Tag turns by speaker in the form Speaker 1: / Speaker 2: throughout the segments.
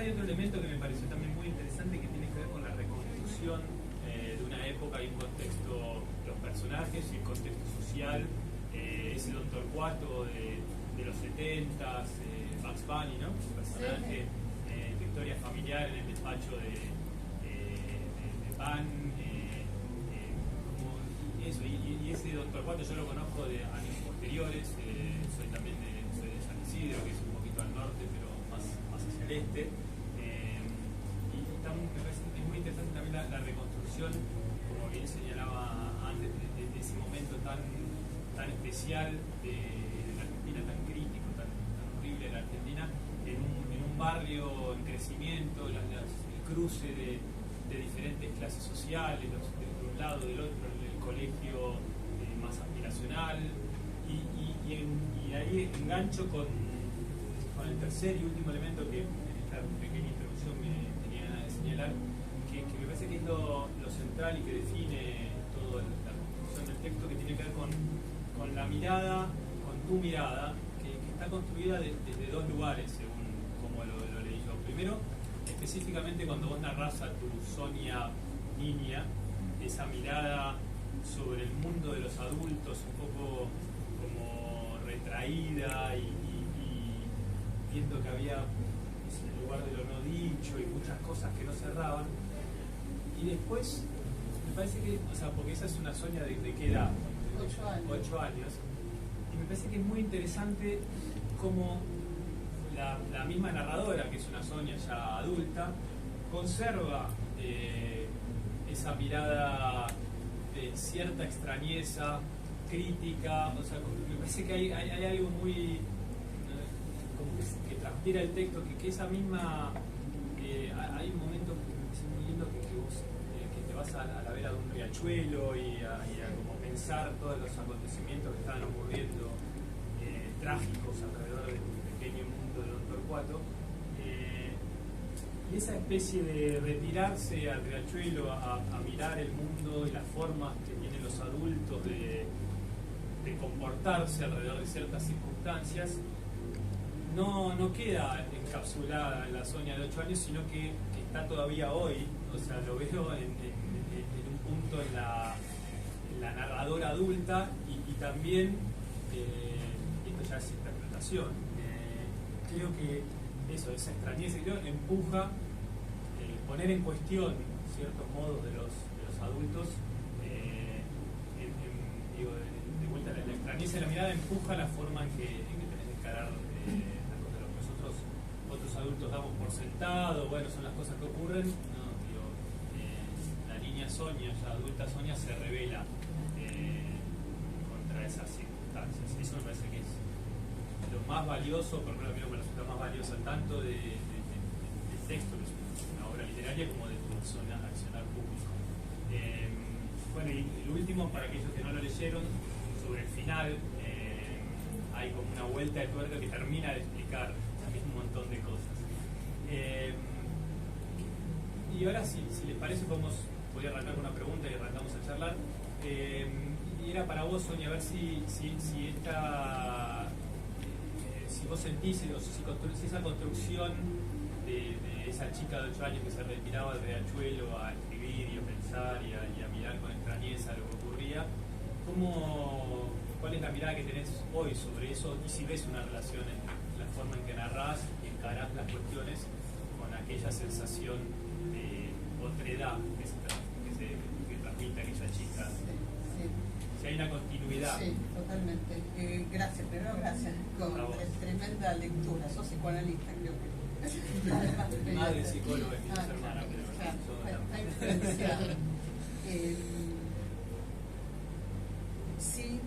Speaker 1: hay otro elemento que me pareció también muy interesante que tiene que ver con la reconstrucción de una época y un contexto, los personajes y el contexto social, ese Don Torcuato de los 70s, Bugs Bunny, ¿no? Un personaje de historia familiar en el despacho de pan, eso, y ese Don Torcuato yo lo conozco de años posteriores, soy también soy de San Isidro, que es un poquito al norte, pero más hacia el este, y me parece que es muy interesante también la reconstrucción, como bien señalaba antes, de ese momento tan especial de la Argentina, tan crítico, tan horrible de la Argentina, en un barrio en crecimiento, el cruce de diferentes clases sociales, de un lado, del otro, el colegio más aspiracional, y ahí engancho con el tercer y último elemento que en esta pequeña introducción me tenía ganas de señalar, que me parece que es lo central y que define toda la construcción del texto, que tiene que ver con la mirada, con tu mirada, que está construida desde dos lugares, según como lo leí yo. Primero, específicamente cuando vos narrás a tu Sonia niña, esa mirada sobre el mundo de los adultos, un poco como retraída y viendo que había el lugar de lo no dicho y muchas cosas que no cerraban. Y después, me parece que, o sea, porque esa es una Sonia de qué edad, 8 años, y me parece que es muy interesante cómo la misma narradora, que es una Sonia ya adulta, conserva esa mirada de cierta extrañeza, crítica, o sea, me parece que hay algo muy como que transpira el texto, que esa misma hay un momento que me parece muy lindo que vos que te vas a la vera de un riachuelo y a como pensar todos los acontecimientos que estaban ocurriendo trágicos alrededor del pequeño mundo de Don Torcuato, y esa especie de retirarse al riachuelo a mirar el mundo y las formas que tienen los adultos de comportarse alrededor de ciertas circunstancias, no queda encapsulada en la Sonia de 8 años, sino que está todavía hoy. O sea, lo veo en un punto en la narradora adulta y también, esto ya es interpretación, creo que esa extrañeza empuja poner en cuestión ciertos modos de los adultos, de vuelta la extrañeza de la mirada empuja la forma en que tenés de encarar las cosas, lo que nosotros otros adultos damos por sentado, bueno, son las cosas que ocurren, no, la niña Sonia, ya adulta Sonia, se revela contra esas circunstancias. Eso me parece que es lo más valioso, por lo menos me resulta más valioso tanto del texto, que es una obra literaria, como de tu accionar público. Bueno, y lo último, para aquellos que no lo leyeron, sobre el final, hay como una vuelta de tuerca que termina de explicar también un montón de cosas. Y ahora, si les parece, voy a arrancar con una pregunta y arrancamos a charlar. Y era para vos, Sonia, a ver si vos sentís, si esa construcción de esa chica de 8 años que se retiraba del riachuelo a escribir y a pensar y a mirar con extrañeza lo que ocurría, ¿cuál es la mirada que tenés hoy sobre eso? Y si ves una relación entre la forma en que narrás y encarás las cuestiones con aquella sensación de otredad que transmite aquella chica.
Speaker 2: Sí.
Speaker 1: Si hay una continuidad.
Speaker 2: Sí, totalmente. Gracias, primero gracias. Tremenda lectura. Sos psicoanalista, creo que.
Speaker 1: Madre psicóloga es mi hermana, pero
Speaker 2: está influenciada. Sí,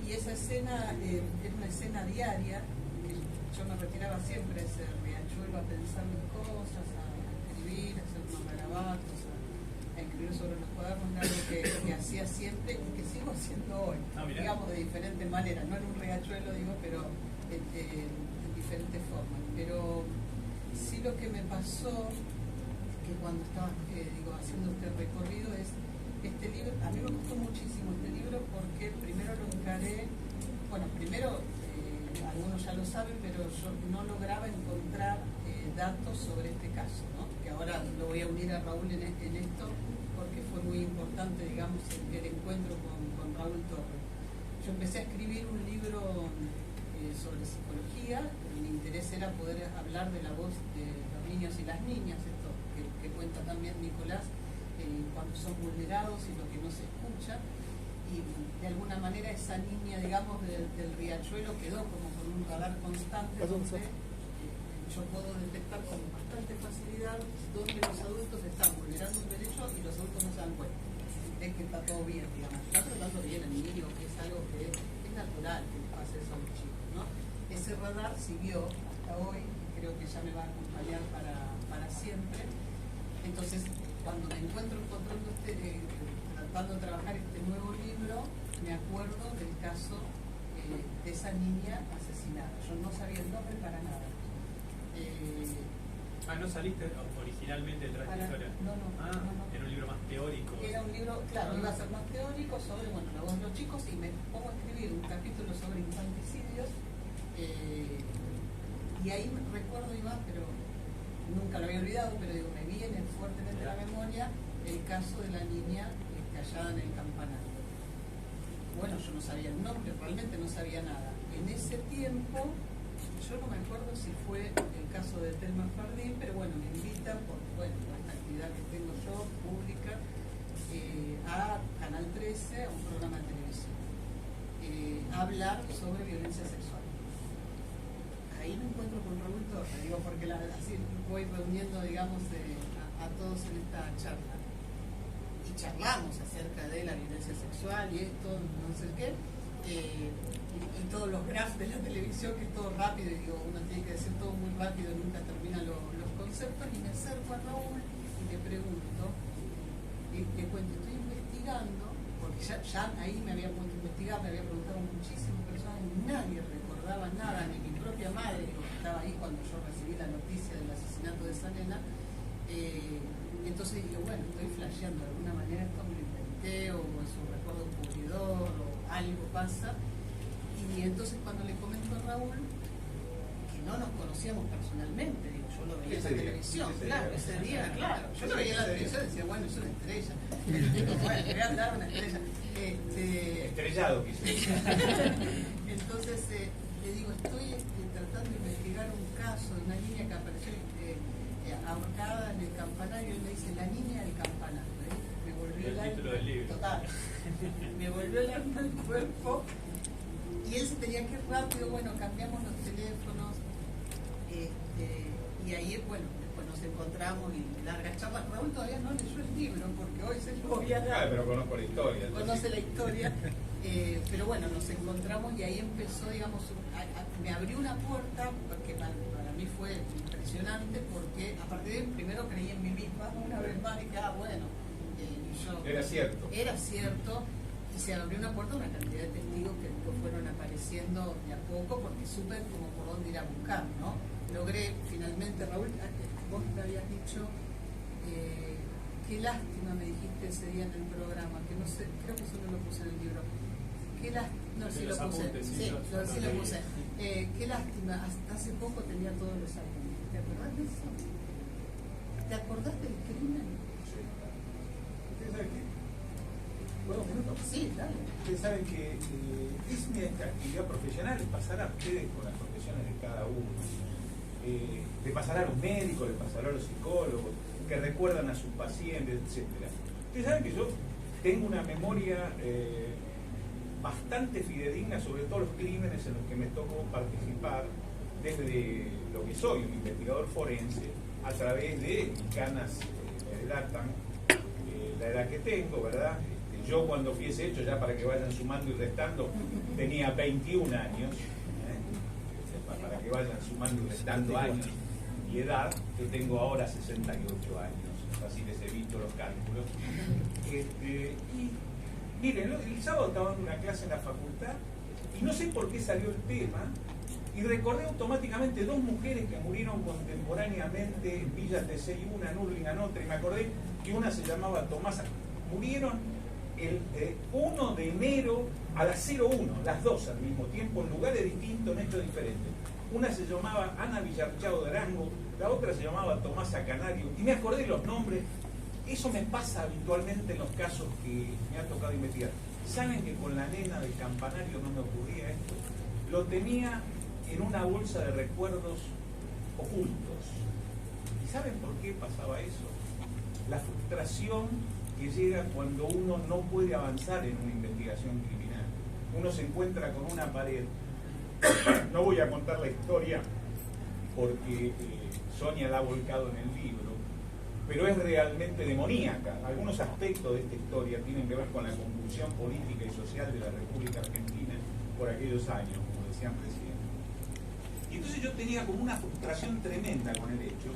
Speaker 2: y esa escena es una escena diaria. Yo me retiraba siempre a ese riachuelo a pensar mis cosas, a escribir, a hacer unos garabatos, a escribir sobre los cuadernos, algo que hacía siempre y que sigo haciendo hoy, digamos de diferentes maneras, no en un riachuelo, pero en diferentes formas. Pero sí, lo que me pasó, que cuando estaba haciendo este recorrido, es este libro. A mí me gustó muchísimo este libro porque primero lo encaré, algunos ya lo saben, pero yo no lograba encontrar datos sobre este caso, ¿no? Que ahora lo voy a unir a Raúl en esto, porque fue muy importante, digamos, el encuentro con Raúl Torres. Yo empecé a escribir un libro sobre psicología, pero mi interés era poder hablar de la voz de los niños y las niñas, esto que cuenta también Nicolás, cuando son vulnerados y lo que no se escucha. Y de alguna manera esa niña, digamos, del Riachuelo quedó como con un radar constante donde yo puedo detectar con bastante facilidad donde los adultos están vulnerando un derecho y los adultos no se dan cuenta. Es que está todo bien, digamos, está tratando bien al niño, que es algo que es natural que les pase eso a los chicos, ¿no? Ese radar siguió hasta hoy, creo que ya me va a acompañar para siempre. Entonces, cuando me encuentro encontrando tratando de trabajar este nuevo libro, me acuerdo del caso de esa niña asesinada. Yo no sabía el nombre para nada.
Speaker 1: ¿No saliste originalmente detrás de esta historia?
Speaker 2: No.
Speaker 1: Era un libro más teórico.
Speaker 2: Era un libro, claro, iba a ser más teórico sobre, bueno, la voz de los chicos, y me pongo a escribir un capítulo sobre infanticidios. Y ahí recuerdo, Iván, pero nunca lo había olvidado, pero digo, me viene fuertemente a la memoria el caso de la niña hallada en el campanario. Bueno, yo no sabía el nombre, realmente no sabía nada. En ese tiempo, yo no me acuerdo si fue el caso de Telma Fardín, pero bueno, me invitan por esta actividad que tengo yo, pública, a Canal 13, a un programa de televisión, a hablar sobre violencia sexual. Ahí me encuentro con Raúl Torres, digo, porque así voy reuniendo, digamos, a todos en esta charla. Y charlamos acerca de la violencia sexual y esto, no sé qué, y todos los graphs de la televisión, que es todo rápido, y digo, uno tiene que decir todo muy rápido, nunca termina los conceptos, y me acerco a Raúl y le pregunto, y le cuento, estoy investigando, porque ya ahí me había puesto a investigar, me había preguntado muchísimas personas, y nadie recordaba nada, ni mi propia madre, que estaba ahí cuando yo recibí la noticia del asesinato de esa nena. Entonces dije, bueno, estoy flasheando de alguna manera, esto me lo inventé, o es un recuerdo ocurridor, o algo pasa. Y entonces cuando le comento a Raúl, que no nos conocíamos personalmente, digo, yo lo veía en la televisión, ese día, claro, yo lo veía en la televisión y decía, bueno, es una estrella. Digo, bueno, le voy a dar una estrella.
Speaker 3: Estrellado, quizás.
Speaker 2: Entonces, le digo, estoy tratando de investigar un caso de una niña que apareció ahorcada en el campanario, y me dice, la niña del campanario. Me volvió el
Speaker 1: título del libro.
Speaker 2: Total. Me volvió el alma al cuerpo. Y él se tenía que ir rápido, bueno, cambiamos los teléfonos. Y ahí, bueno, después nos encontramos y largas charlas. Raúl todavía no leyó el libro, porque hoy se lo voy a dar.
Speaker 3: Pero conozco la historia.
Speaker 2: Conoce la historia. Pero bueno, nos encontramos y ahí empezó, digamos, me abrió una puerta, porque para mí fue impresionante, porque a partir de ahí primero creí en mí misma, una vez más dije, bueno, yo...
Speaker 3: Era cierto.
Speaker 2: Era cierto, y se abrió una puerta a una cantidad de testigos que después fueron apareciendo de a poco, porque supe como por dónde ir a buscar, ¿no? Logré finalmente, Raúl, vos me habías dicho... qué lástima, me dijiste ese día en el programa, que no sé, creo que eso no lo puse en el libro. Qué lástima, no, sí lo puse. Sí lo puse. Qué lástima, hasta hace poco tenía todos los apuntes. ¿Te acordás de eso? ¿Te acordás del crimen?
Speaker 3: Sí. ¿Ustedes saben qué? ¿Puedo un minuto?
Speaker 2: Sí, dale.
Speaker 3: Ustedes saben que es mi actividad profesional, es pasar a ustedes con las profesiones de cada uno. De pasar a los médicos, de pasar a los psicólogos, que recuerdan a sus pacientes, etc. Ustedes saben que yo tengo una memoria bastante fidedigna sobre todos los crímenes en los que me tocó participar, desde lo que soy, un investigador forense, a través de mis canas me delatan la edad que tengo, ¿verdad? Yo cuando fui ese hecho, ya para que vayan sumando y restando, tenía 21 años, para que vayan sumando y restando años y edad. Yo tengo ahora 68 años, así les evito los cálculos. Y miren, el sábado estaba dando una clase en la facultad y no sé por qué salió el tema, y recordé automáticamente dos mujeres que murieron contemporáneamente en Villa Tesey, una en Hurlingham, otra, y me acordé que una se llamaba Tomasa. Murieron el 1 de enero a las 01, las dos al mismo tiempo, en lugares distintos, en hechos diferentes. Una se llamaba Ana Villarchao de Arango, la otra se llamaba Tomasa Canario, y me acordé los nombres. Eso me pasa habitualmente en los casos que me ha tocado investigar. ¿Saben que con la nena del campanario no me ocurría esto? Lo tenía en una bolsa de recuerdos ocultos. ¿Y saben por qué pasaba eso? La frustración que llega cuando uno no puede avanzar en una investigación criminal. Uno se encuentra con una pared. No voy a contar la historia porque Sonia la ha volcado en el libro, pero es realmente demoníaca. Algunos aspectos de esta historia tienen que ver con la convulsión política y social de la República Argentina por aquellos años, como decían recién. Y entonces yo tenía como una frustración tremenda con el hecho,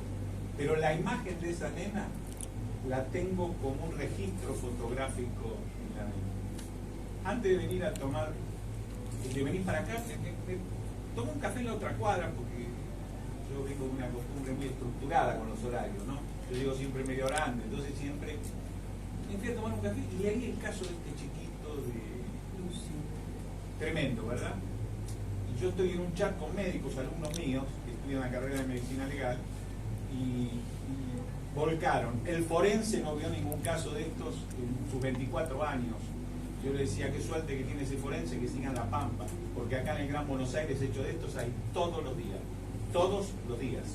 Speaker 3: pero la imagen de esa nena la tengo como un registro fotográfico en la mente. Antes de venir a tomar, de venir para acá, me tomo un café en la otra cuadra, porque yo vengo con una costumbre muy estructurada con los horarios, ¿no? Yo llego siempre media hora antes, entonces siempre me fui a tomar un café y ahí el caso de este chiquito de Lucy, tremendo, ¿verdad? Y yo estoy en un chat con médicos, alumnos míos, que estudian la carrera de medicina legal, y volcaron. El forense no vio ningún caso de estos en sus 24 años. Yo le decía, qué suerte que tiene ese forense, que siga en La Pampa, porque acá en el Gran Buenos Aires hechos de estos hay todos los días. Todos los días.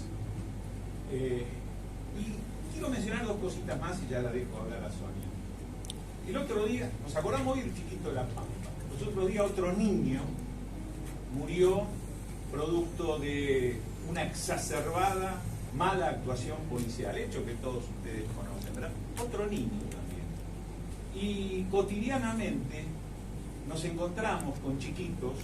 Speaker 3: Y quiero mencionar dos cositas más y ya la dejo hablar a Sonia. El otro día, nos acordamos hoy del chiquito de La Pampa. El otro día otro niño murió producto de una exacerbada mala actuación policial, hecho que todos ustedes conocen, ¿verdad? Otro niño también. Y cotidianamente nos encontramos con chiquitos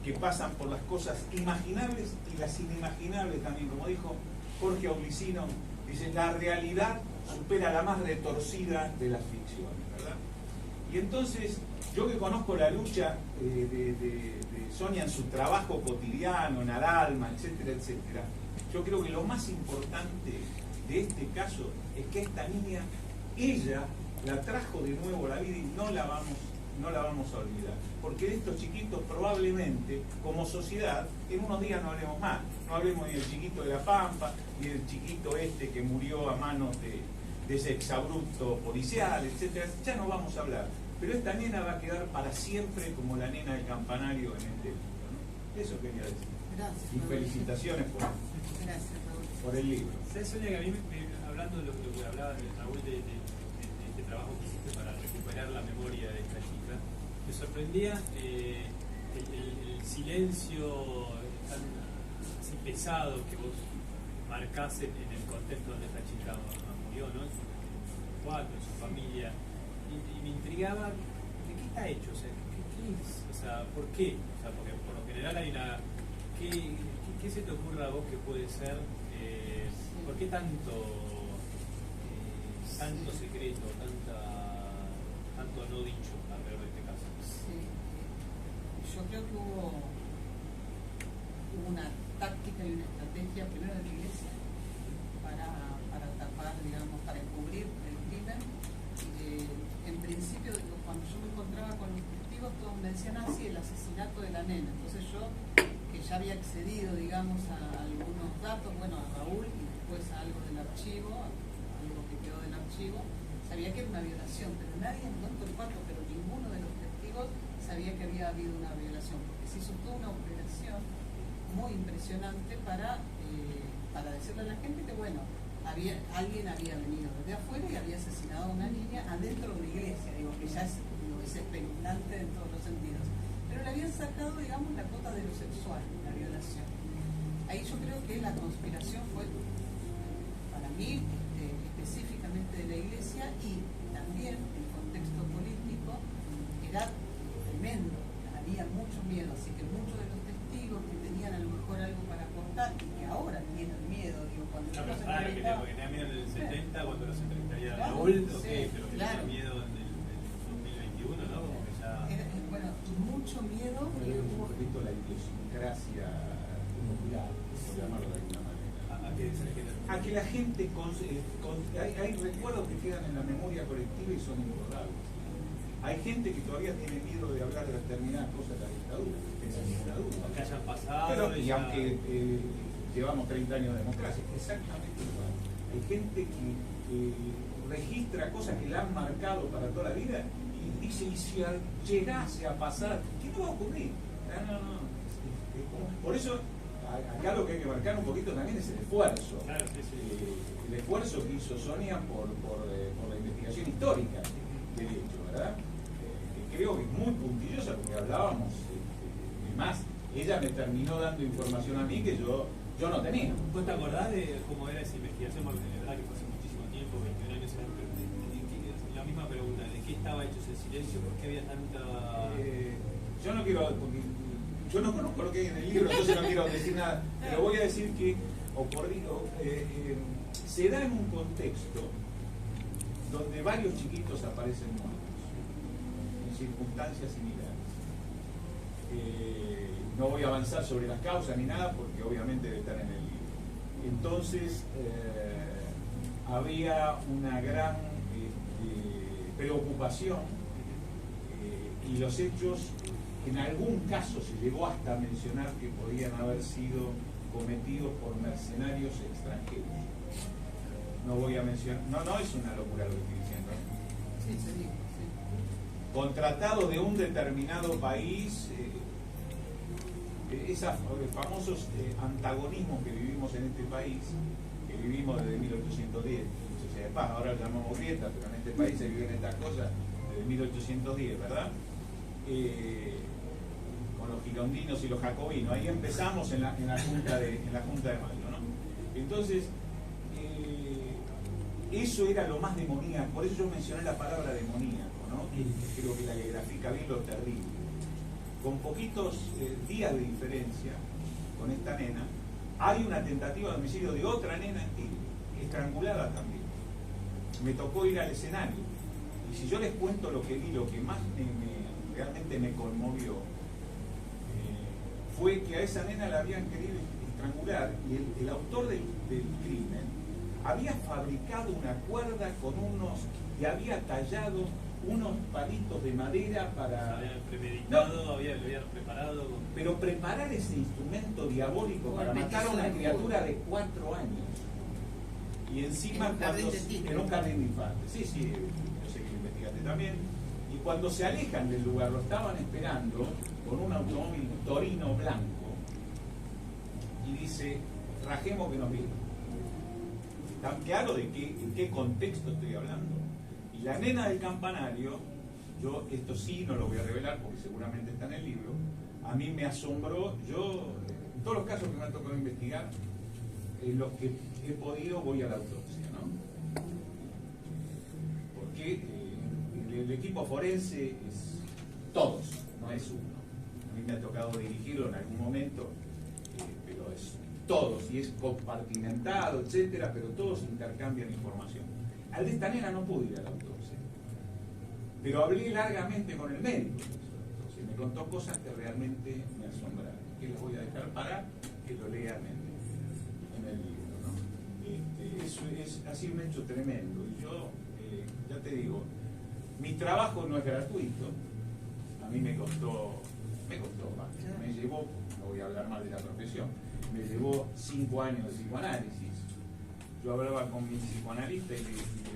Speaker 3: que pasan por las cosas imaginables y las inimaginables también, como dijo Jorge Aulicino, dice, la realidad supera la más retorcida de las ficciones, ¿verdad? Y entonces, yo que conozco la lucha de Sonia en su trabajo cotidiano, en Aralma, etcétera, etcétera, yo creo que lo más importante de este caso es que esta niña, ella la trajo de nuevo a la vida y no la vamos a olvidar. Porque de estos chiquitos probablemente, como sociedad, en unos días no hablemos más. No hablemos ni del chiquito de La Pampa, ni del chiquito este que murió a manos de ese exabrupto policial, etcétera. Ya no vamos a hablar. Pero esta nena va a quedar para siempre como la nena del campanario en este libro, ¿no? Eso quería decir.
Speaker 2: Gracias.
Speaker 3: Y felicitaciones
Speaker 2: Gracias, Raúl.
Speaker 3: por el libro.
Speaker 1: ¿Sabes, Sonia, que a mí, hablando de lo que hablaba Raúl de este trabajo que hiciste para recuperar la memoria de esta chica, me sorprendía el silencio tan así pesado que vos marcás en el contexto donde esta chica murió, ¿no? En su cuarto, en su familia. Y me intrigaba, ¿de qué está hecho? O sea, ¿qué es? O sea, ¿por qué? O sea, porque por lo general hay una... ¿Qué se te ocurre a vos que puede ser? ¿Por qué tanto secreto, tanto no dicho alrededor de este caso?
Speaker 2: Sí. Yo creo que hubo una táctica y una estrategia primero de la Iglesia para tapar, digamos, para encubrir el crimen. En principio, cuando yo me encontraba con los testigos, todos me decían así, el asesinato de la nena. Entonces yo, que ya había accedido, digamos, a algunos datos, bueno, a Raúl y después a algo del archivo, algo que quedó del archivo, sabía que era una violación, pero nadie, no el cuarto, pero ninguno de los testigos sabía que había habido una violación, porque se hizo toda una operación muy impresionante para decirle a la gente que, bueno, alguien había venido desde afuera y había asesinado a una niña adentro de una iglesia, digo, que ya es espeluznante en todos los sentidos. Pero le habían sacado, digamos, la cuota de lo sexual, la violación. Ahí yo creo que la conspiración fue, para mí, específicamente de la iglesia, y también el contexto político era tremendo, había mucho miedo, así que muchos de los testigos que tenían a lo mejor algo para aportar y que ahora tienen miedo, digo, cuando yo los entrevistaba,
Speaker 1: porque tenía miedo en el 70 cuando los entrevistaría
Speaker 2: claro,
Speaker 1: Raúl,
Speaker 2: sí,
Speaker 1: pero que
Speaker 2: claro.
Speaker 1: tenía miedo en el 2021, ¿no? Como que ya...
Speaker 2: Bueno, mucho miedo.
Speaker 3: Un poquito la idiosincrasia mundial, por llamarlo de alguna manera.
Speaker 1: ¿A qué se refiere?
Speaker 3: A que la gente hay recuerdos que quedan en la memoria colectiva y son imborrables. Hay gente que todavía tiene miedo de hablar de determinadas cosas de la dictadura, de esa dictadura.
Speaker 1: Que hayan pasado.
Speaker 3: Pero, y aunque llevamos 30 años de democracia, exactamente igual. Hay gente que registra cosas que la han marcado para toda la vida y dice, y si llegase a pasar, ¿qué no va a ocurrir? No. Por eso, acá lo que hay que marcar un poquito también es el esfuerzo.
Speaker 1: Claro, sí.
Speaker 3: El esfuerzo que hizo Sonia por la investigación histórica del hecho, ¿verdad? Que creo que es muy puntillosa porque hablábamos, más, ella me terminó dando información a mí que yo no tenía.
Speaker 1: ¿Vos te acordás de cómo era esa investigación? Porque de verdad que fue hace muchísimo tiempo, 21 años, la misma pregunta, ¿de qué estaba hecho ese silencio? ¿Por qué había tanta...?
Speaker 3: Yo no quiero, porque yo no conozco lo que hay en el libro, entonces no quiero decir nada, pero voy a decir que se da en un contexto donde varios chiquitos aparecen muertos, en circunstancias similares. No voy a avanzar sobre las causas ni nada, porque obviamente debe estar en el libro. Entonces, había una gran preocupación y los hechos, en algún caso se llegó hasta a mencionar que podían haber sido cometidos por mercenarios extranjeros. No voy a mencionar, no es una locura lo que estoy diciendo.
Speaker 2: Sí, sí.
Speaker 3: Contratado de un determinado país, esos famosos antagonismos que vivimos en este país, que vivimos desde 1810, ahora lo llamamos grieta, pero en este país se viven estas cosas desde 1810, ¿verdad? Con los girondinos y los jacobinos, ahí empezamos en la Junta de Mayo, ¿no? Entonces, eso era lo más demoníaco, por eso yo mencioné la palabra demoníaco, ¿no? Creo que la grafica bien lo terrible. Con poquitos días de diferencia con esta nena, hay una tentativa de homicidio de otra nena estrangulada también. Me tocó ir al escenario, y si yo les cuento lo que vi, lo que más realmente me conmovió fue que a esa nena la habían querido estrangular, y el autor del crimen había fabricado una cuerda con y había tallado unos palitos de madera para...
Speaker 1: Había premeditado, lo había preparado.
Speaker 3: Pero preparar ese instrumento diabólico para matar a una criatura de 4 años. Y encima en un jardín de infantes. Sí, yo sé que lo investigaste también. Y cuando se alejan del lugar, lo estaban esperando con un automóvil Torino blanco. Y dice, rajemos que nos viene. ¿Tan claro de en qué contexto estoy hablando? Y la nena del campanario, yo esto sí no lo voy a revelar porque seguramente está en el libro, a mí me asombró. Yo, en todos los casos que me ha tocado investigar, en los que he podido voy a la autopsia, ¿no? Porque el equipo forense es todos, no es uno. A mí me ha tocado dirigirlo en algún momento, pero es todos, y es compartimentado, etcétera, pero todos intercambian información. Al de esta nena no pude ir a la autopsia, pero hablé largamente con el médico, entonces me contó cosas que realmente me asombraron, que les voy a dejar para que lo lean en el libro, ¿no? Eso ha sido un hecho tremendo, y yo, ya te digo, mi trabajo no es gratuito, a mí me costó más, me llevó, no voy a hablar mal de la profesión, me llevó 5 años de psicoanálisis. Yo hablaba con mi psicoanalista y le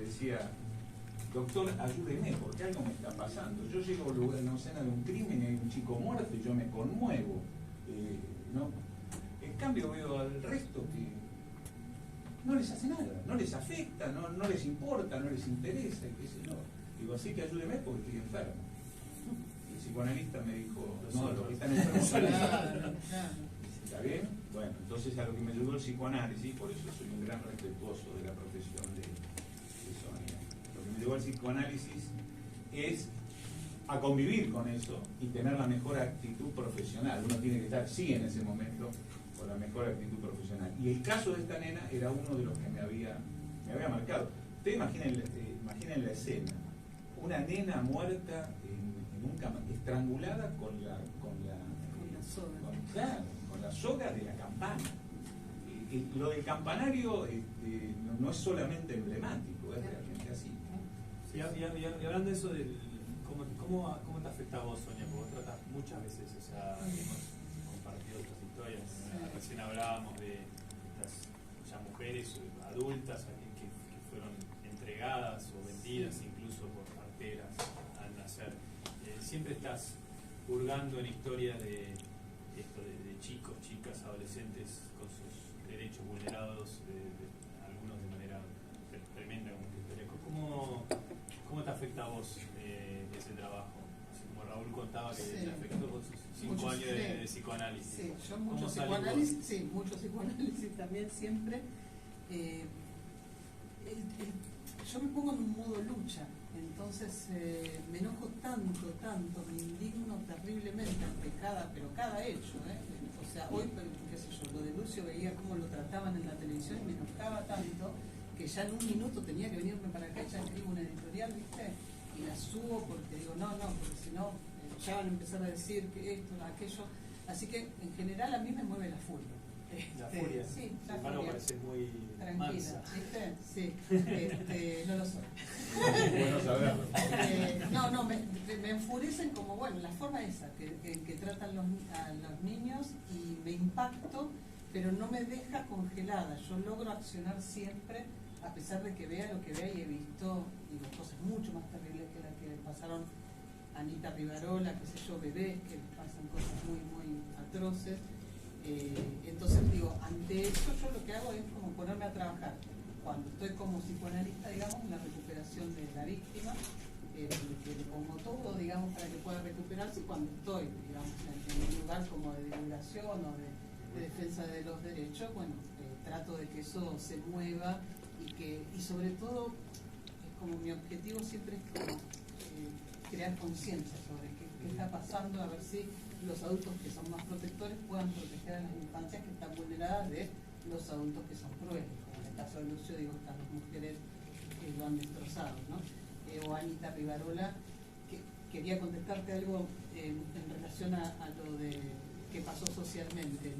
Speaker 3: decía, doctor, ayúdeme, porque algo me está pasando. Yo llego a una escena de un crimen y hay un chico muerto y yo me conmuevo. ¿No? En cambio veo al resto que no les hace nada, no les afecta, no les importa, no les interesa, y qué sé yo. Digo, así que ayúdeme porque estoy enfermo. El psicoanalista me dijo, no, lo que están enfermos son ellos. ¿Está bien? Bueno, entonces a lo que me ayudó el psicoanálisis, por eso soy un gran respetuoso de la profesión de Sonia. Lo que me llevó al psicoanálisis es a convivir con eso y tener la mejor actitud profesional. Uno tiene que estar, sí, en ese momento, con la mejor actitud profesional. Y el caso de esta nena era uno de los que me había marcado. Ustedes imaginen la escena. Una nena muerta en un cama, estrangulada con la soga de la campana. Lo del campanario no es solamente emblemático, es realmente así.
Speaker 1: Y hablando de eso, ¿Cómo te afecta a vos, Sonia? Porque vos tratás muchas veces, o sea, hemos compartido otras historias. Recién hablábamos de estas ya mujeres adultas que fueron entregadas o vendidas incluso por parteras al nacer. Siempre estás hurgando en historias de chicos, chicas, adolescentes con sus derechos vulnerados, algunos de manera tremenda como tu historia. ¿Cómo te afecta a vos ese trabajo? Así como Raúl contaba que le afectó con sus 5 años de psicoanálisis.
Speaker 2: Sí, yo mucho psicoanálisis también siempre. Yo me pongo en un modo lucha, entonces me enojo tanto, me indigno terriblemente ante cada hecho. O sea, hoy, qué sé yo, lo de Lucio veía cómo lo trataban en la televisión y me enojaba tanto que ya en un minuto tenía que venirme para acá y ya escribo una editorial, ¿viste? Y la subo porque digo, no, porque si no, ya van a empezar a decir que esto, aquello. Así que en general a mí me mueve la furia.
Speaker 1: La furia.
Speaker 2: Sí, la
Speaker 1: furia.
Speaker 2: furia.
Speaker 1: Parece muy
Speaker 2: tranquila,
Speaker 1: mansa.
Speaker 2: ¿viste? Sí, no lo soy.
Speaker 3: Bueno saberlo.
Speaker 2: Me enfurecen como, bueno, la forma esa que tratan a los niños y me impacto, pero no me deja congelada. Yo logro accionar siempre, a pesar de que vea lo que vea, y he visto cosas mucho más terribles que las que le pasaron a Anita Rivarola, qué sé yo, bebés, que les pasan cosas muy atroces. Entonces digo, ante eso yo lo que hago es como ponerme a trabajar cuando estoy como psicoanalista, digamos, en la recuperación de la víctima, que le pongo todo, digamos, para que pueda recuperarse, y cuando estoy, digamos, en un lugar como de divulgación o de defensa de los derechos, bueno, trato de que eso se mueva y sobre todo, como mi objetivo siempre es como crear conciencia sobre qué está pasando, a ver si los adultos que son más protectores puedan proteger a las infancias que están vulneradas de los adultos que son crueles, como en el caso de Lucio, digo, estas dos mujeres que lo han destrozado, ¿no? O Anita Rivarola, que quería contestarte algo en relación a lo de qué pasó socialmente.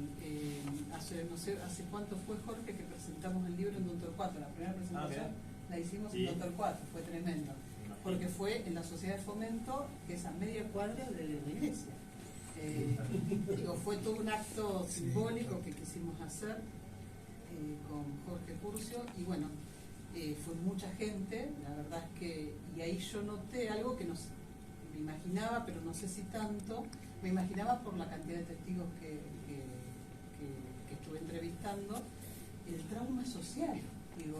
Speaker 2: Hace cuánto fue, Jorge, que presentamos el libro en Don Torcuato. La primera presentación la hicimos en Don Torcuato, fue tremendo, porque fue en la Sociedad de Fomento, que es a media cuadra de la iglesia. Fue todo un acto simbólico que quisimos hacer con Jorge Curcio, y bueno, fue mucha gente, la verdad es que, y ahí yo noté algo que me imaginaba, pero no sé si tanto, me imaginaba por la cantidad de testigos que estuve entrevistando, el trauma social.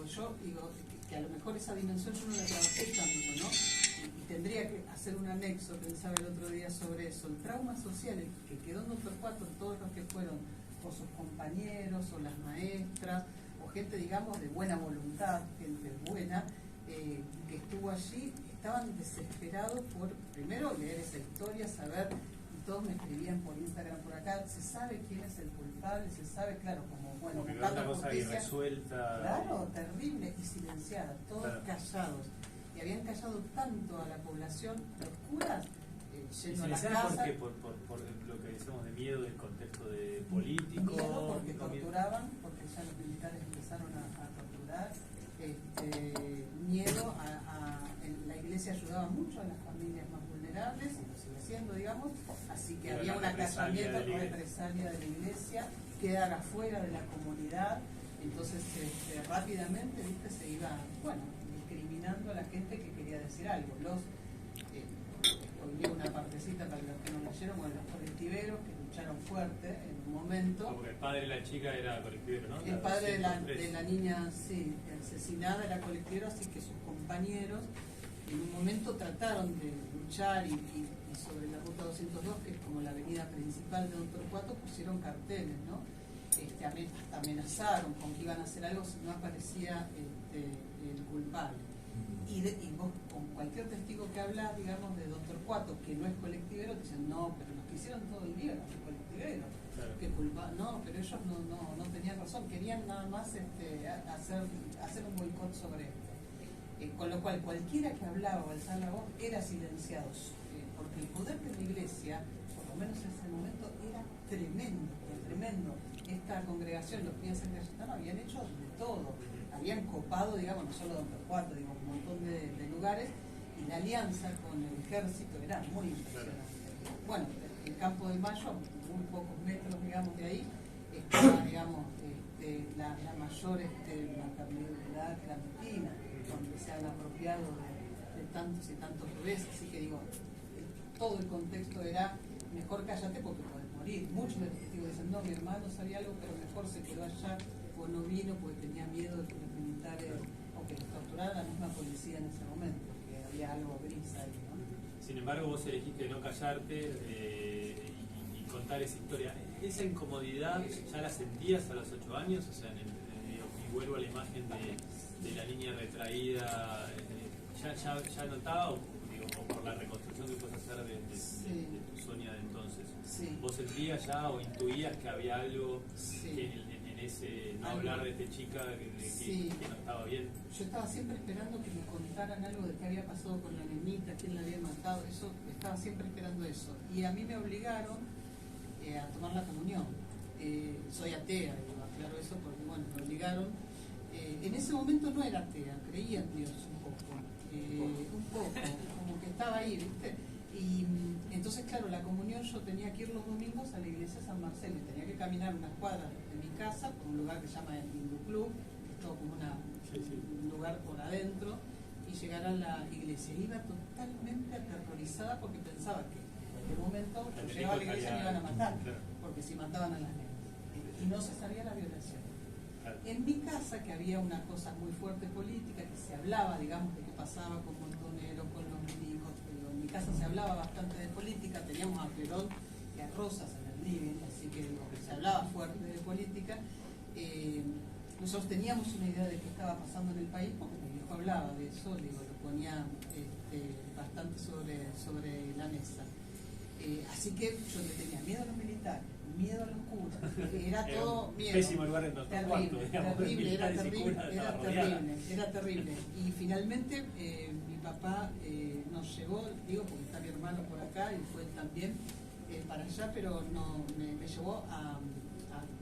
Speaker 2: Yo digo que a lo mejor esa dimensión yo no la trabajé tanto, ¿no? Y tendría que hacer un anexo, pensaba el otro día sobre eso, el trauma social, el que quedó en Don Torcuato, todos los que fueron, o sus compañeros, o las maestras, o gente, digamos, de buena voluntad, gente buena, que estuvo allí, estaban desesperados por, primero, leer esa historia, saber, y todos me escribían por Instagram, por acá, se sabe quién es el culpable, se sabe, claro, como, bueno,
Speaker 1: como que tanta cosa irresuelta.
Speaker 2: Claro, terrible, y silenciada, todos callados. Y habían callado tanto a la población, los curas, yendo a la casa.
Speaker 1: ¿Por qué? Por lo que decimos de miedo del contexto de político.
Speaker 2: Miedo porque torturaban, porque ya los militares empezaron a torturar. Miedo la iglesia ayudaba mucho a las familias más vulnerables, y lo sigue haciendo, digamos, así que había un acallamiento, represalia de la iglesia, quedar afuera de la comunidad, entonces rápidamente, ¿viste? Se iba, bueno, discriminando a la gente que quería decir algo. Hoy una partecita para los que no leyeron, bueno, los colectiveros que lucharon fuerte en un momento.
Speaker 1: Porque el padre de la chica era colectivero, ¿no?
Speaker 2: El padre de la niña, sí, asesinada, era colectivero, así que sus compañeros en un momento trataron de luchar, y sobre la ruta 202, que es como la avenida principal de Don Torcuato, pusieron carteles, ¿no? Hasta amenazaron con que iban a hacer algo si no aparecía el culpable. Y vos, con cualquier testigo que hablas, digamos, de Don Torcuato, que no es colectivero, te dicen, no, pero los que hicieron todo el día eran colectiveros. Claro. ¿Qué culpa? No, pero ellos no tenían razón, querían nada más hacer un boicot sobre esto. Con lo cual, cualquiera que hablaba o alzaba la voz era silenciado, porque el poder de la iglesia, por lo menos en ese momento, era tremendo. Esta congregación, los Pías en Cayetano, habían hecho de todo. Habían copado, digamos, no solo Don Torcuato, digo, un montón de lugares, y Y la alianza con el ejército era muy impresionante. Bueno, el Campo de Mayo, a muy pocos metros, digamos, de ahí, estaba, digamos, la mayor maternidad clandestina, donde se han apropiado de tantos y tantos bebés. Así que digo, todo el contexto era mejor cállate porque podés morir. Muchos de los testigos dicen, no, mi hermano sabía algo, pero mejor se quedó allá o no vino porque tenía miedo de que los militares o que los torturara la misma policía en ese momento, que había algo gris ahí, ¿no?
Speaker 1: Sin embargo, vos elegiste no callarte y contar esa historia. ¿Esa incomodidad ya la sentías a los 8 años? O sea, y vuelvo a la imagen de la niña retraída, ¿ya notaba o por la reconstrucción que puedes hacer de tu Sonia de entonces?
Speaker 2: Sí.
Speaker 1: ¿Vos sentías ya o intuías que había algo
Speaker 2: Sí.
Speaker 1: en ese no hablar de esta chica que no estaba bien?
Speaker 2: Yo estaba siempre esperando que me contaran algo de qué había pasado con la nenita, quién la había matado, eso, estaba siempre esperando eso. Y a mí me obligaron a tomar la comunión. Soy atea, digo, aclaro eso porque, bueno, me obligaron. En ese momento no era atea, creía en Dios un poco, como que estaba ahí, ¿viste? Y entonces, claro, la comunión yo tenía que ir los domingos a la iglesia de San Marcelo y tenía que caminar unas cuadras de mi casa por un lugar que se llama el Hindu Club, que es todo como un lugar por adentro, y llegar a la iglesia. Iba totalmente aterrorizada porque pensaba que en cualquier momento yo llegaba a la iglesia y me iban a matar, porque si mataban a las nenas. Y no se sabía la violación. En mi casa, que había una cosa muy fuerte política, que se hablaba, digamos, de qué pasaba con Montonero, con los milicos, en mi casa se hablaba bastante de política, teníamos a Perón y a Rosas en el living, así que se hablaba fuerte de política. Nosotros teníamos una idea de qué estaba pasando en el país, porque mi viejo hablaba de eso, digo, lo ponía bastante sobre la mesa. Así que yo le tenía miedo a los militares, miedo a los curas, era todo miedo.
Speaker 1: Pésimo lugar en nuestro cuarto,
Speaker 2: era terrible. Y finalmente mi papá nos llevó, digo porque está mi hermano por acá y fue también para allá, pero no, me llevó a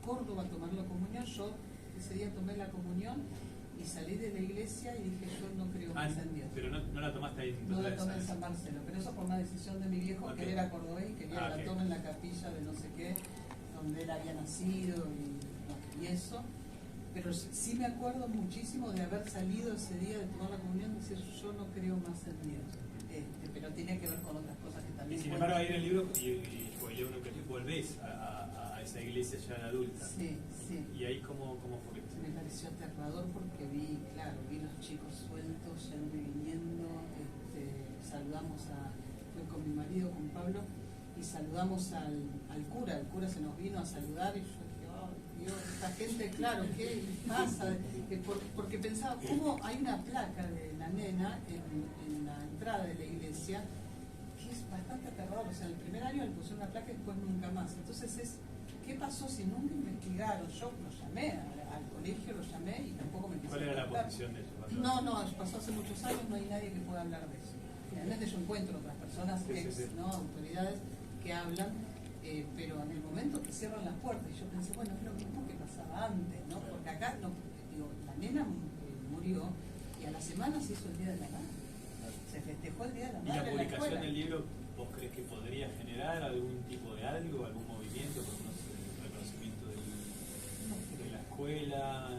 Speaker 2: Córdoba a tomar la comunión. Yo ese día tomé la comunión y salí de la iglesia y dije, yo no creo más en Dios.
Speaker 1: Pero no la tomaste ahí.
Speaker 2: No la tomé en San Marcelo, pero eso por una decisión de mi viejo, que él era cordobés y quería la toma en la capilla de no sé qué, donde él había nacido y eso. Pero sí me acuerdo muchísimo de haber salido ese día de tomar la comunión y decir, yo no creo más en Dios. Pero tiene que ver con otras cosas que también...
Speaker 1: Y sin embargo, ahí en el libro, y volvés a esa iglesia ya adulta.
Speaker 2: Sí.
Speaker 1: ¿Y ahí cómo fue?
Speaker 2: Me pareció aterrador porque vi los chicos sueltos, yendo y viniendo. Fui con mi marido, con Pablo, y saludamos al cura. El cura se nos vino a saludar y yo dije, oh Dios, esta gente, claro, ¿qué pasa? Porque pensaba, ¿cómo hay una placa de la nena en la entrada de la iglesia? Que es bastante aterrador. O sea, el primer año le pusieron una placa y después nunca más. Entonces ¿qué pasó si nunca investigaron? Yo lo llamé al colegio, lo llamé y tampoco me quisieron.
Speaker 1: ¿Cuál era la
Speaker 2: hablar.
Speaker 1: posición de eso?
Speaker 2: No, pasó hace muchos años, no hay nadie que pueda hablar de eso. Finalmente yo encuentro otras personas, ¿no? Autoridades que hablan, pero en el momento que cierran las puertas, y yo pensé, bueno, es lo mismo que pasaba antes, ¿no? Porque acá, la nena murió y a la semana se hizo el Día de la Madre. Se festejó el Día de la Madre.
Speaker 1: ¿Y la publicación
Speaker 2: en la
Speaker 1: del libro, vos crees que podría generar algún tipo de algo, algún movimiento, por reconocimiento de la escuela?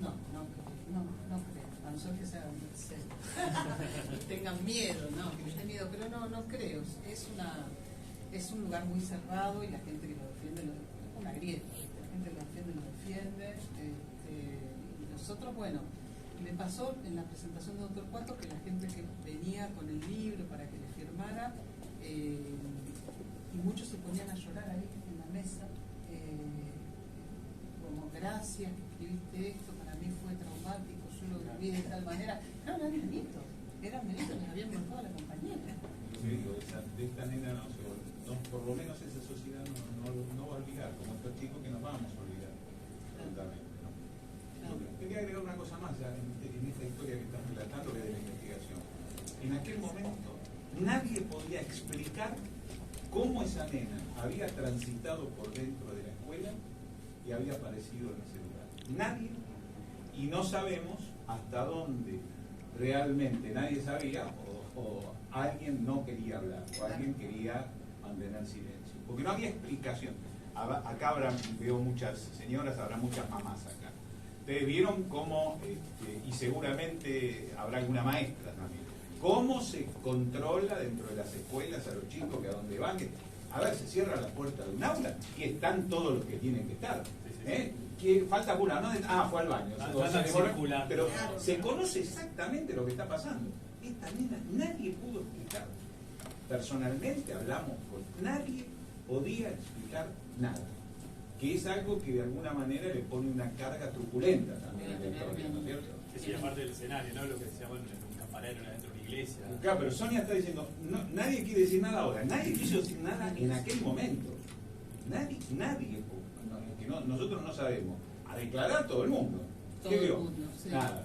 Speaker 2: No creo. A no ser que sea tengan miedo, que tengan miedo, pero no creo. Es un lugar muy cerrado y la gente que lo defiende, es una grieta. La gente que lo defiende. Y nosotros, bueno, me pasó en la presentación de Doctor Cuatro que la gente que venía con el libro para que le firmara, y muchos se ponían a llorar ahí en la mesa, como gracias que escribiste esto, para mí fue traumático, yo lo viví de tal manera. Claro, eran benitos, les habían matado a la compañera.
Speaker 3: De esta nena por lo menos esa sociedad no va a olvidar, como estos chicos que nos vamos a olvidar, absolutamente. Quería agregar una cosa más ya en esta historia que estás relatando, que es de la investigación. En aquel momento nadie podía explicar cómo esa nena había transitado por dentro de la escuela y había aparecido en ese lugar. Nadie, y no sabemos hasta dónde realmente nadie sabía o alguien no quería hablar o alguien quería mantener silencio, porque no había explicación. Acá veo muchas señoras, habrá muchas mamás acá. Ustedes vieron cómo, y seguramente habrá alguna maestra también, cómo se controla dentro de las escuelas a los chicos que a dónde van. A ver, se cierra la puerta de un aula y están todos los que tienen que estar. Que falta una, ¿no? Fue al baño. Pero se conoce exactamente lo que está pasando. Esta nena nadie pudo explicar. Personalmente hablamos con nadie, podía explicar nada. Que es algo que de alguna manera le pone una carga truculenta también al entorno, ¿no es cierto?
Speaker 1: Sí, aparte del escenario, ¿no? Lo que decíamos en un campanero dentro de una iglesia.
Speaker 3: Claro, pero Sonia está diciendo, nadie quiere decir nada ahora, nadie quiso decir nada en aquel momento. Nadie, que nosotros no sabemos. A declarar todo el mundo.
Speaker 2: Todo
Speaker 3: ¿Qué
Speaker 2: el
Speaker 3: vio?
Speaker 2: mundo, sí.
Speaker 3: Nada.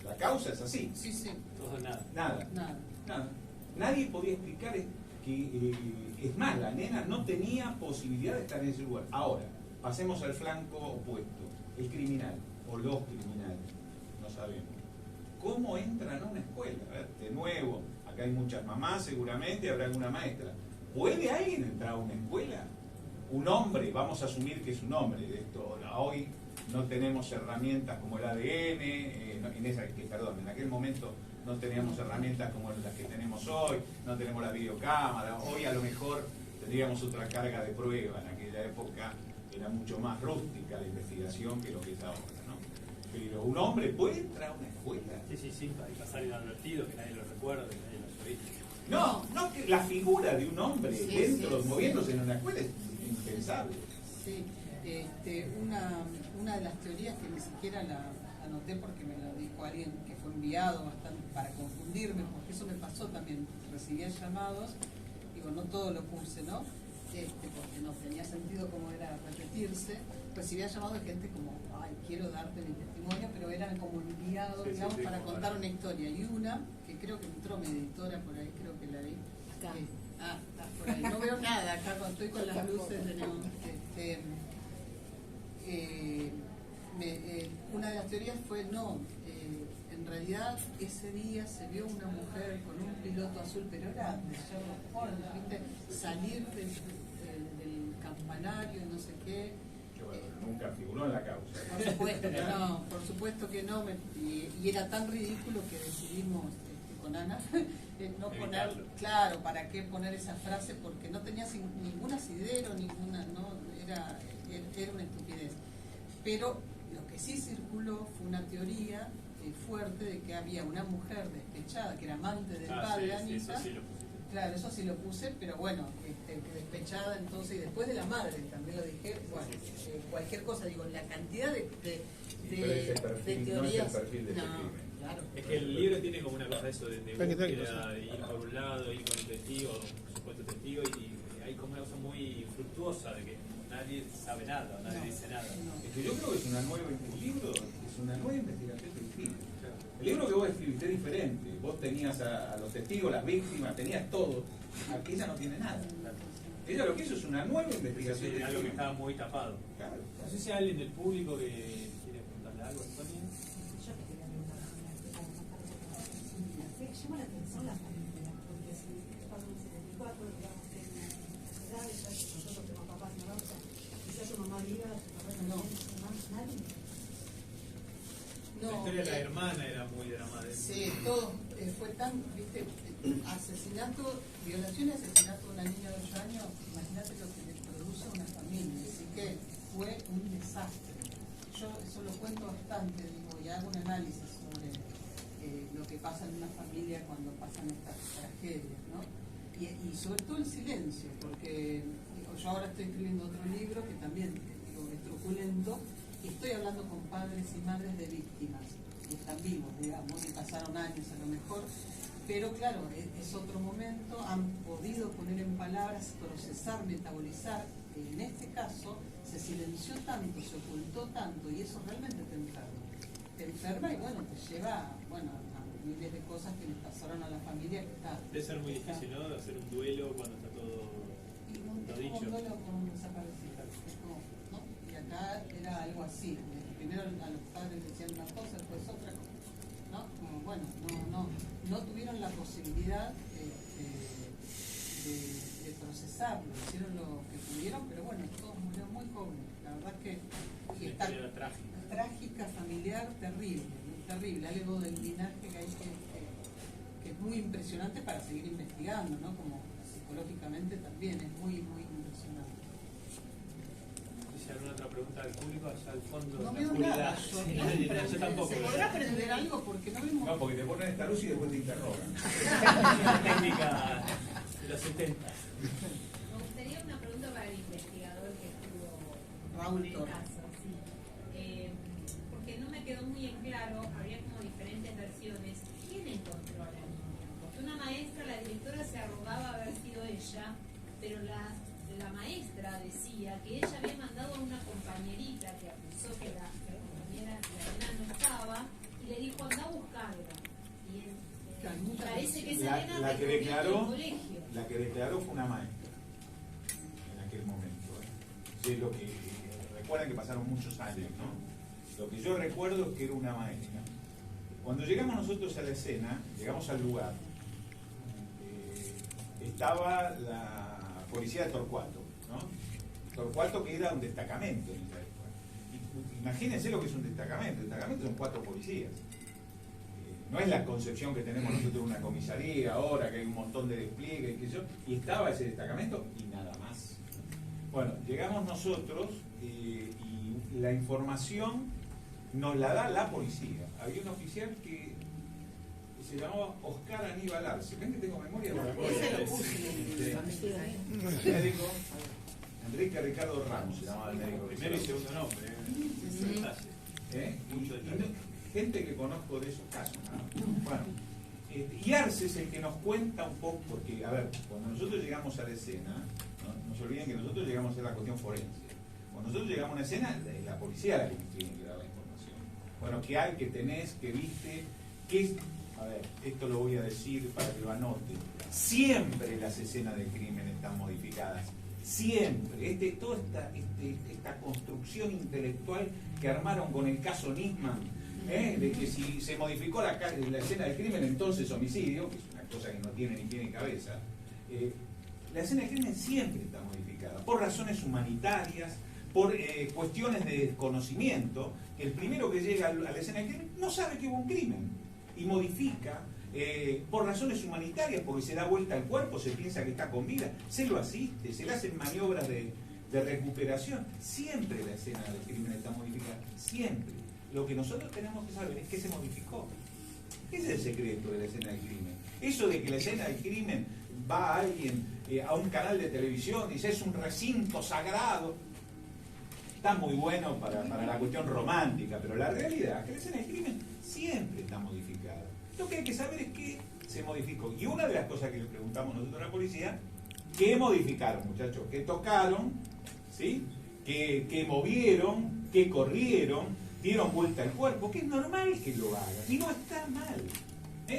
Speaker 3: La causa es así.
Speaker 2: Sí, sí.
Speaker 1: Todo nada.
Speaker 3: Nada. Nadie podía explicar que, es más, la nena no tenía posibilidad de estar en ese lugar. Ahora, pasemos al flanco opuesto. El criminal o los criminales. No sabemos. ¿Cómo entran a una escuela? A ver, de nuevo, acá hay muchas mamás, seguramente habrá alguna maestra. ¿Puede alguien entrar a una escuela? Un hombre, vamos a asumir que es un hombre de esto. Hoy no tenemos herramientas como el ADN, en aquel momento no teníamos herramientas como las que tenemos hoy, no tenemos la videocámara. Hoy a lo mejor tendríamos otra carga de prueba. En aquella época era mucho más rústica la investigación que lo que es ahora, ¿no? Pero un hombre puede entrar a una escuela.
Speaker 1: Sí, y pasar inadvertido, que nadie lo recuerde, que nadie lo solicite.
Speaker 3: No, que la figura de un hombre moviéndose en una escuela es impensable.
Speaker 2: Sí, una de las teorías que ni siquiera la anoté porque me lo dijo alguien que fue enviado bastante para confundirme, porque eso me pasó también, recibía llamados, digo, no todo lo puse, ¿no? Porque no tenía sentido como era repetirse, recibía llamados de gente como, quiero darte mi testimonio, pero eran como enviados, digamos, para contar una historia. Y una, que creo que entró mi editora por ahí, creo que la vi.
Speaker 4: Acá.
Speaker 2: Está por ahí. No veo nada acá, cuando estoy con las luces tenemos... una de las teorías fue en realidad ese día se vio una mujer con un piloto azul, pero era de Sherlock Holmes, ¿viste? Salir del campanario y no sé qué.
Speaker 3: Nunca figuró en la causa.
Speaker 2: Por supuesto que no, y era tan ridículo que decidimos con Ana no poner, claro, ¿para qué poner esa frase? Porque no tenía ningún asidero, era una estupidez. Pero lo que sí circuló fue una teoría fuerte de que había una mujer despechada, que era amante del padre de Anita.
Speaker 1: Eso sí lo puse.
Speaker 2: Claro, eso sí lo puse, pero bueno, despechada entonces, y después de la madre, también lo dije, bueno, cualquier cosa, digo, la cantidad de teorías.
Speaker 3: No es el perfil de ese crimen.
Speaker 2: Claro.
Speaker 1: Es que el libro tiene como una cosa eso de búsqueda, de ir por un lado, ir con un testigo, un supuesto testigo, y hay como una cosa muy fructuosa de que nadie sabe nada, nadie dice nada.
Speaker 3: Es que yo creo que es una nueva investigación del crimen. El libro que vos escribiste es diferente. Vos tenías a los testigos, las víctimas, tenías todo. Aquella no tiene nada. Ella lo que hizo es una nueva investigación.
Speaker 1: Sí, algo que estaba muy tapado.
Speaker 3: Claro.
Speaker 1: No sé si hay alguien del público que quiere preguntarle algo, Antonio.
Speaker 4: Yo te quería preguntar me llama la atención la familia, porque si estamos en el 74, digamos, en edades, nosotros tenemos papás y mamás, quizás su mamá viva, su papá no, nadie.
Speaker 1: La historia de la hermana era muy dramática.
Speaker 2: Sí, todo fue tan, viste, asesinato, violación y asesinato de una niña de 8 años, imagínate lo que le produce a una familia, así que fue un desastre. Yo eso lo cuento bastante, digo, y hago un análisis sobre lo que pasa en una familia cuando pasan estas tragedias, ¿no? Y sobre todo el silencio, porque digo, yo ahora estoy escribiendo otro libro que también digo, es truculento, y estoy hablando con padres y madres de víctimas, que están vivos, digamos, y pasaron años a lo mejor, pero claro, es otro momento, han podido poner en palabras, procesar, metabolizar. En este caso se silenció tanto, se ocultó tanto, y eso realmente te enferma y bueno, te lleva a miles de cosas que les pasaron a la familia que está.
Speaker 1: Debe ser muy difícil, ¿no? Hacer un duelo cuando está todo dicho.
Speaker 2: Un duelo con desaparecido. Y acá era algo así. Primero a los padres decían una cosa, después otra cosa. ¿no? Como, bueno, no tuvieron la posibilidad de procesarlo, hicieron lo que pudieron, pero bueno, todos murieron muy jóvenes. La verdad que está trágica, familiar, terrible, terrible, algo del linaje que hay que es muy impresionante para seguir investigando, ¿no? Como psicológicamente también es muy, muy impresionante.
Speaker 1: ¿Hay alguna otra pregunta del público allá al fondo?
Speaker 2: No veo nada.
Speaker 1: Yo tampoco.
Speaker 2: ¿Se podrá aprender algo? Porque no vemos.
Speaker 3: No, porque te ponen esta luz y después te interrogan.
Speaker 1: La técnica de los 70.
Speaker 5: Me gustaría una pregunta para el investigador que estuvo
Speaker 2: Raúl
Speaker 5: en el
Speaker 2: Torres.
Speaker 5: caso, sí. Porque no me quedó muy en claro, había como diferentes versiones. ¿Quién encontró a la niña? Porque una maestra, la directora se arrogaba haber sido ella, pero la maestra decía que ella había mandado a una compañerita que acusó que la compañera, la nena no estaba, y le dijo, anda a buscarla. Y parece que esa nena
Speaker 3: La que
Speaker 5: recorrió
Speaker 3: declaró,
Speaker 5: el colegio.
Speaker 3: la que declaró fue una maestra en aquel momento. Sí, lo que recuerdan que pasaron muchos años, ¿no? Lo que yo recuerdo es que era una maestra. Cuando llegamos nosotros a la escena, llegamos al lugar, estaba la policía de Torcuato, ¿no? Torcuato, que era un destacamento en esa época. Imagínense lo que es un destacamento. El destacamento son 4 policías. No es la concepción que tenemos nosotros de una comisaría ahora, que hay un montón de despliegues, y estaba ese destacamento y nada más. Bueno, llegamos nosotros y la información nos la da la policía. Había un oficial que se llamaba Oscar Aníbal Arce. ¿Ven que tengo memoria?
Speaker 2: Ese lo puse.
Speaker 3: Médico Enrique Ricardo Ramos se llamaba el médico.
Speaker 1: Primero y segundo nombre.
Speaker 3: Mucho detalle. Gente que conozco de esos casos, ¿no? Bueno, y Arce es el que nos cuenta un poco, porque, a ver, cuando nosotros llegamos a la escena, no se olviden que nosotros llegamos a hacer la cuestión forense. Cuando nosotros llegamos a una escena, es la policía la que nos tiene que dar la información. Bueno, qué hay, qué tenés, qué viste, qué es. A ver, esto lo voy a decir para que lo anoten. Siempre las escenas del crimen están modificadas. Siempre. Toda esta construcción intelectual que armaron con el caso Nisman, de que si se modificó la escena del crimen, entonces homicidio, que es una cosa que no tiene ni pie ni cabeza. La escena del crimen siempre está modificada, por razones humanitarias, por cuestiones de desconocimiento, que el primero que llega a la escena del crimen no sabe que hubo un crimen, y modifica, por razones humanitarias, porque se da vuelta al cuerpo, se piensa que está con vida, se lo asiste, se le hacen maniobras de recuperación. Siempre la escena del crimen está modificada, siempre. Lo que nosotros tenemos que saber es qué se modificó. Ese es el secreto de la escena del crimen. Eso de que la escena del crimen va a alguien a un canal de televisión y dice es un recinto sagrado, está muy bueno para la cuestión romántica, pero la realidad es que la escena del crimen siempre está modificada. Lo que hay que saber es qué se modificó. Y una de las cosas que le preguntamos nosotros a la policía, ¿qué modificaron, muchachos? ¿Qué tocaron? ¿Sí? ¿Qué movieron? ¿Qué corrieron? ¿Dieron vuelta al cuerpo? Que es normal que lo hagan. Y no está mal.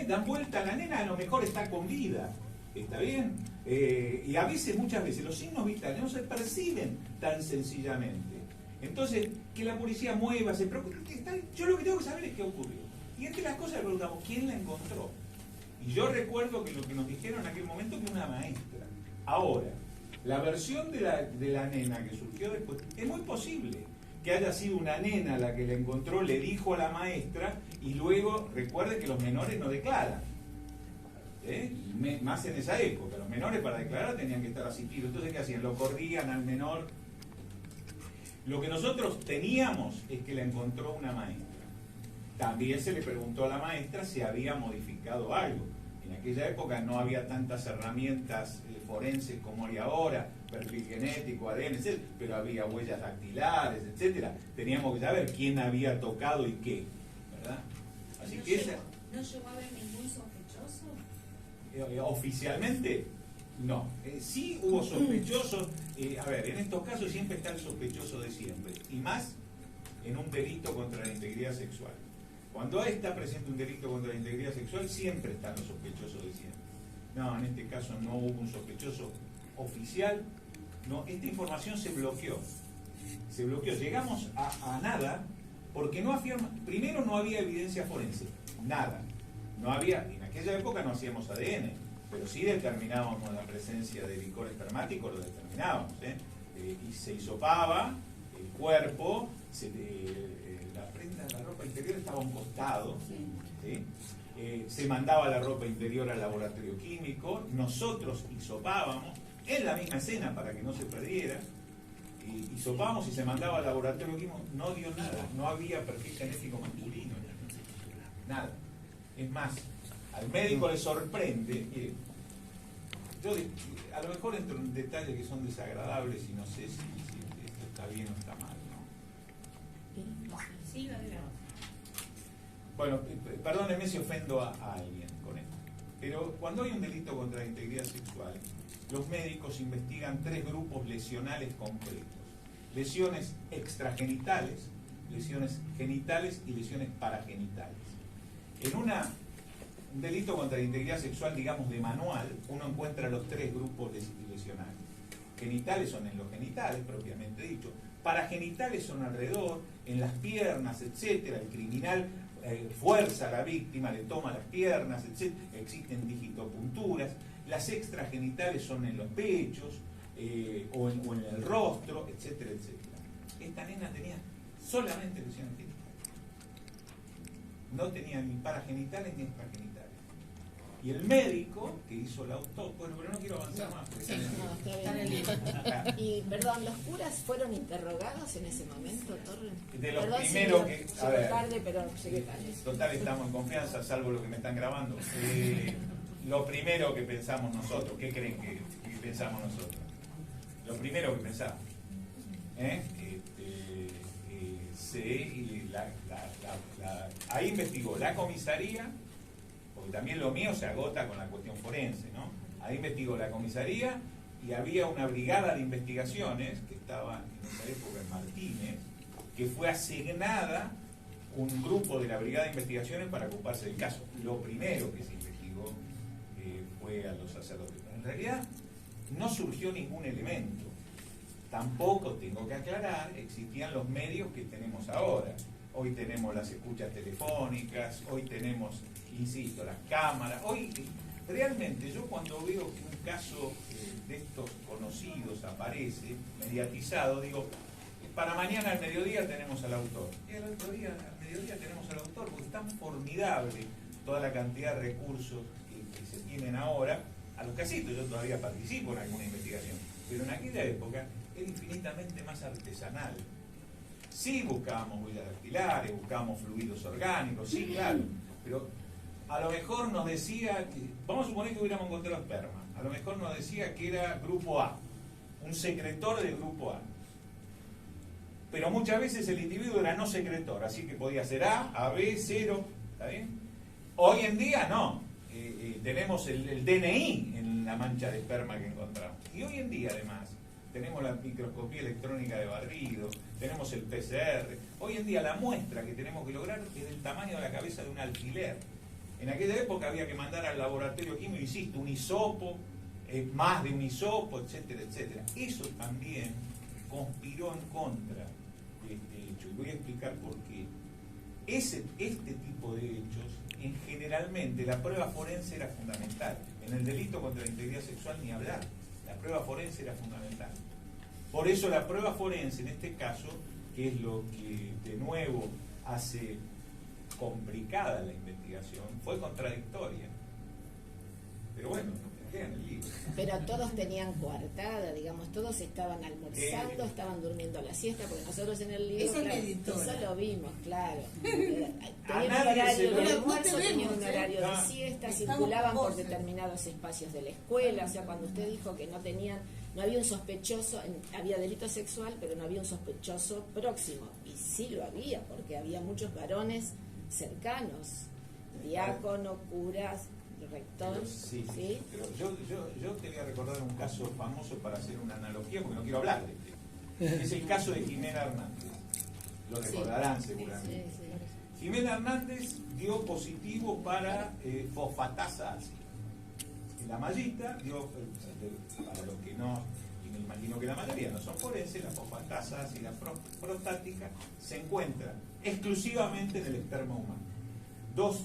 Speaker 3: Dan vuelta a la nena, a lo mejor está con vida. ¿Está bien? Y a veces, muchas veces, los signos vitales no se perciben tan sencillamente. Entonces, que la policía mueva, se preocupe. Yo lo que tengo que saber es qué ocurrió. Y entre las cosas le preguntamos, ¿quién la encontró? Y yo recuerdo que lo que nos dijeron en aquel momento fue una maestra. Ahora, la versión de la nena que surgió después, es muy posible que haya sido una nena la que la encontró, le dijo a la maestra, y luego, recuerde que los menores no declaran. Más en esa época, los menores para declarar tenían que estar asistidos. Entonces, ¿qué hacían? Lo corrían al menor. Lo que nosotros teníamos es que la encontró una maestra. También se le preguntó a la maestra si había modificado algo. En aquella época no había tantas herramientas forenses como hay ahora, perfil genético, ADN, etc., pero había huellas dactilares, etcétera. Teníamos que saber quién había tocado y qué, ¿verdad? Así que esa...
Speaker 5: ¿No llegó a haber ningún sospechoso?
Speaker 3: Oficialmente, no. Sí hubo sospechosos. A ver, en estos casos siempre está el sospechoso de siempre, y más en un delito contra la integridad sexual. Cuando está presente un delito contra la integridad sexual, siempre están los sospechosos de siempre. No, en este caso no hubo un sospechoso oficial. No, esta información se bloqueó. Se bloqueó. Llegamos a nada Porque no afirma, primero no había evidencia forense, nada. No había, en aquella época no hacíamos ADN, pero sí determinábamos la presencia de licor espermático, lo determinábamos, y se hisopaba el cuerpo, la prenda, la ropa interior estaba a un costado, ¿sí? Se mandaba la ropa interior al laboratorio químico, nosotros hisopábamos en la misma escena para que no se perdiera, y hisopábamos y se mandaba al laboratorio químico, no dio nada, no había perfil genético masculino, nada. Es más, al médico le sorprende, yo a lo mejor entro en detalles que son desagradables y no sé si esto está bien o está mal, ¿no?
Speaker 5: Sí, lo digo.
Speaker 3: Bueno, perdónenme si ofendo a alguien con esto, pero cuando hay un delito contra la integridad sexual, los médicos investigan 3 grupos lesionales concretos: lesiones extragenitales, lesiones genitales y lesiones paragenitales. En un delito contra la integridad sexual, digamos, de manual, uno encuentra los 3 grupos lesionales. Genitales son en los genitales, propiamente dicho. Paragenitales son alrededor, en las piernas, etcétera. El criminal fuerza a la víctima, le toma las piernas, etcétera. Existen digitopunturas. Las extragenitales son en los pechos o en el rostro, etcétera, etcétera. Esta nena tenía solamente lesiones genitales. No tenía ni paragenitales ni extragenitales. Y el médico que hizo la autopsia, bueno, pero no quiero avanzar más. Porque
Speaker 6: está en el libro. Y, perdón, ¿los curas fueron interrogados en ese momento, Torre?
Speaker 3: De los
Speaker 6: perdón,
Speaker 3: primeros que... A ver,
Speaker 6: tarde, pero llegué tarde.
Speaker 3: Total, estamos en confianza, salvo lo que me están grabando. Lo primero que pensamos nosotros, ¿qué creen que pensamos nosotros? Lo primero que pensamos, ahí investigó la comisaría, porque también lo mío se agota con la cuestión forense, ¿no? Ahí investigó la comisaría y había una brigada de investigaciones que estaba en esa época en Martínez, que fue asignada un grupo de la brigada de investigaciones para ocuparse del caso. Lo primero que se investigó fue a los sacerdotes. Pero en realidad no surgió ningún elemento. Tampoco, tengo que aclarar, existían los medios que tenemos ahora. Hoy tenemos las escuchas telefónicas, hoy tenemos, insisto, las cámaras. Hoy, realmente, yo cuando veo que un caso de estos conocidos aparece, mediatizado, digo, para mañana al mediodía tenemos al autor. Y al otro día, al mediodía tenemos al autor, porque es tan formidable toda la cantidad de recursos que se tienen ahora. A los casitos, yo todavía participo en alguna investigación, pero en aquella época era infinitamente más artesanal. Sí buscábamos huellas dactilares, buscábamos fluidos orgánicos, sí, claro, pero a lo mejor nos decía, vamos a suponer que hubiéramos encontrado esperma, a lo mejor nos decía que era grupo A, un secretor del grupo A. Pero muchas veces el individuo era no secretor, así que podía ser A, B, 0, ¿está bien? Hoy en día no, tenemos el DNI en la mancha de esperma que encontramos. Y hoy en día además tenemos la microscopía electrónica de barrido, tenemos el PCR. Hoy en día la muestra que tenemos que lograr es del tamaño de la cabeza de un alfiler. En aquella época había que mandar al laboratorio químico, insisto, un hisopo, más de un hisopo, etcétera, etcétera. Eso también conspiró en contra de este hecho. Y voy a explicar por qué. Este tipo de hechos, generalmente la prueba forense era fundamental. En el delito contra la integridad sexual ni hablar. La prueba forense era fundamental. Por eso la prueba forense en este caso, que es lo que de nuevo hace complicada la investigación, fue contradictoria. Pero bueno, queda en el libro.
Speaker 6: Pero todos tenían coartada, digamos, todos estaban almorzando, estaban durmiendo la siesta, porque nosotros en el libro,
Speaker 2: Esa es la
Speaker 6: claro,
Speaker 2: editora.
Speaker 6: eso lo vimos, claro.
Speaker 3: A
Speaker 6: Tenían un
Speaker 3: nadie
Speaker 6: horario
Speaker 3: se
Speaker 6: de
Speaker 3: lo-
Speaker 6: almuerzo,
Speaker 2: no te
Speaker 6: tenían
Speaker 2: vemos,
Speaker 6: un horario de
Speaker 3: Ah.
Speaker 6: siesta,
Speaker 2: Estamos
Speaker 6: circulaban
Speaker 2: con
Speaker 6: por
Speaker 2: vos,
Speaker 6: determinados espacios de la escuela, o sea, cuando usted dijo que no tenían, no había un sospechoso, había delito sexual, pero no había un sospechoso próximo, y sí lo había, porque había muchos varones cercanos, diácono, curas, rector,
Speaker 3: Pero sí,
Speaker 6: ¿sí?
Speaker 3: pero yo te voy a recordar un caso famoso para hacer una analogía, porque no quiero hablar de este. Es el caso de Jimena Hernández. Lo recordarán seguramente.
Speaker 6: Sí, sí.
Speaker 3: Jimena Hernández dio positivo para fosfatasa ácida. La mallita dio, para los que no, y me imagino que la mayoría no son forenses, la fosfatasa ácida prostática se encuentra exclusivamente en el esperma humano. Dos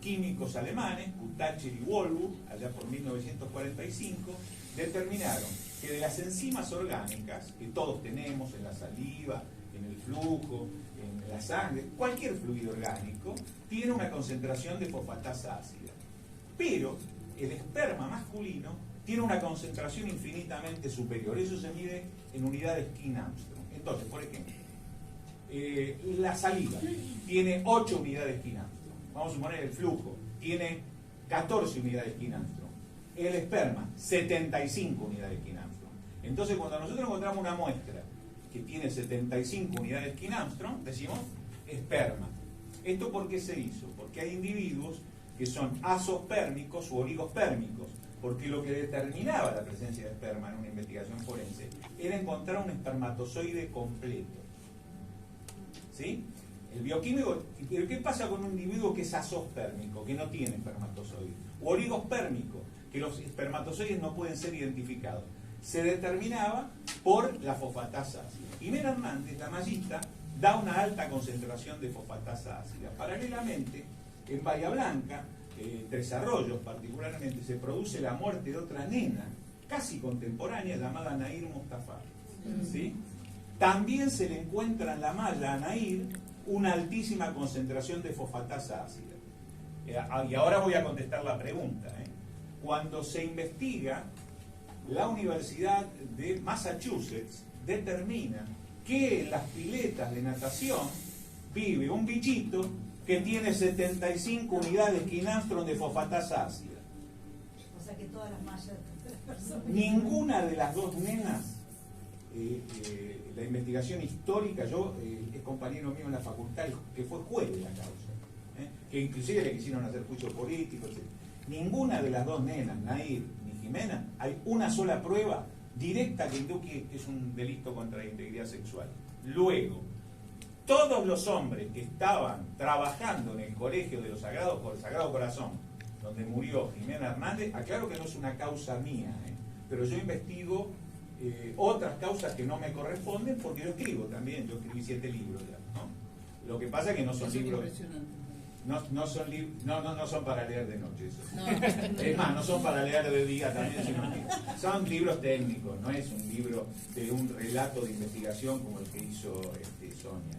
Speaker 3: químicos alemanes, Kutacher y Wolburg, allá por 1945, determinaron que de las enzimas orgánicas que todos tenemos en la saliva, en el flujo, en la sangre, cualquier fluido orgánico, tiene una concentración de fosfatasa ácida. Pero el esperma masculino tiene una concentración infinitamente superior. Eso se mide en unidades King-Armstrong. Entonces, por ejemplo, la saliva tiene 8 unidades King-Armstrong. Vamos a suponer el flujo tiene 14 unidades King-Armstrong. El esperma, 75 unidades King-Armstrong. Entonces, cuando nosotros encontramos una muestra que tiene 75 unidades King-Armstrong, decimos esperma. ¿Esto por qué se hizo? Porque hay individuos que son azospérmicos u oligospérmicos, porque lo que determinaba la presencia de esperma en una investigación forense era encontrar un espermatozoide completo. ¿Sí? El bioquímico, ¿pero qué pasa con un individuo que es azospérmico, que no tiene espermatozoides? O oligospérmico, que los espermatozoides no pueden ser identificados. Se determinaba por la fosfatasa ácida. Jimena Hernández, la mallita, da una alta concentración de fosfatasa ácida. Paralelamente, en Bahía Blanca, Tres Arroyos particularmente, se produce la muerte de otra nena, casi contemporánea, llamada Nair Mustafa. ¿Sí? También se le encuentra en la malla a Nair una altísima concentración de fosfatasa ácida. Y ahora voy a contestar la pregunta. Cuando se investiga, la Universidad de Massachusetts determina que en las piletas de natación vive un bichito que tiene 75 unidades King-Armstrong de fosfatasa ácida.
Speaker 4: O sea que todas las mallas de las personas.
Speaker 3: Ninguna de las dos nenas, la investigación histórica, yo es compañero mío en la facultad que fue juez de la causa, que inclusive le quisieron hacer juicio político, etc. Ninguna de las dos nenas, Nair ni Jimena, hay una sola prueba directa que indique que es un delito contra la integridad sexual. Luego, todos los hombres que estaban trabajando en el colegio de los Sagrado Corazón, donde murió Jimena Hernández, aclaro que no es una causa mía, pero yo investigo otras causas que no me corresponden porque yo escribo también, yo escribí 7 libros ya, ¿no? Lo que pasa es que no son libros... No son para leer de noche eso. No. Es más, no son para leer de día también, sino que son libros técnicos, no es un libro de un relato de investigación como el que hizo Sonia.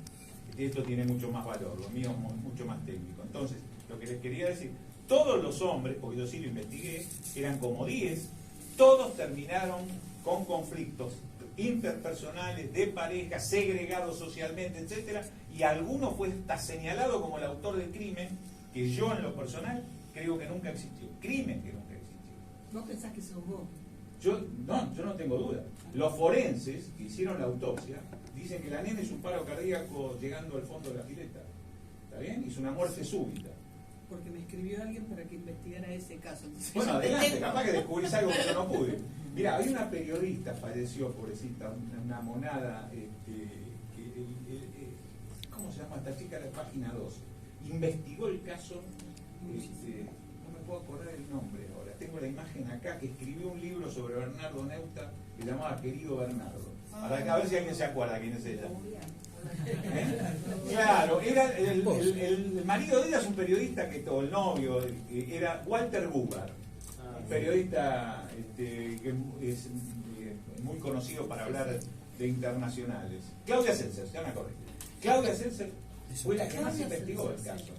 Speaker 3: Esto tiene mucho más valor, lo mío es mucho más técnico. Entonces, lo que les quería decir, todos los hombres, porque yo sí lo investigué, eran como 10, todos terminaron con conflictos interpersonales, de pareja, segregados socialmente, etcétera, y alguno fue hasta señalado como el autor del crimen, que yo en lo personal creo que nunca existió. Crimen que nunca existió.
Speaker 2: ¿Vos pensás que sos vos?
Speaker 3: Yo no tengo duda. Los forenses que hicieron la autopsia dicen que la nena hizo un paro cardíaco llegando al fondo de la pileta. ¿Está bien? Hizo una muerte súbita.
Speaker 2: Porque me escribió alguien para que investigara ese caso. Entonces,
Speaker 3: bueno, adelante, capaz que descubrís algo que yo no pude. Mirá, hay una periodista, falleció, pobrecita, una monada, ¿cómo se llama esta chica? La página 2. Investigó el caso, no me puedo acordar el nombre ahora, tengo la imagen acá, que escribió un libro sobre Bernardo Neusta que llamaba Querido Bernardo. Para a ver si alguien se acuerda quién es ella. Claro, era el marido de ella es un periodista o el novio, era Walter Bubar, un periodista que es muy conocido para hablar de internacionales. Claudia Seltzer, se van a corregir. Claudia Seltzer fue la que más investigó el caso.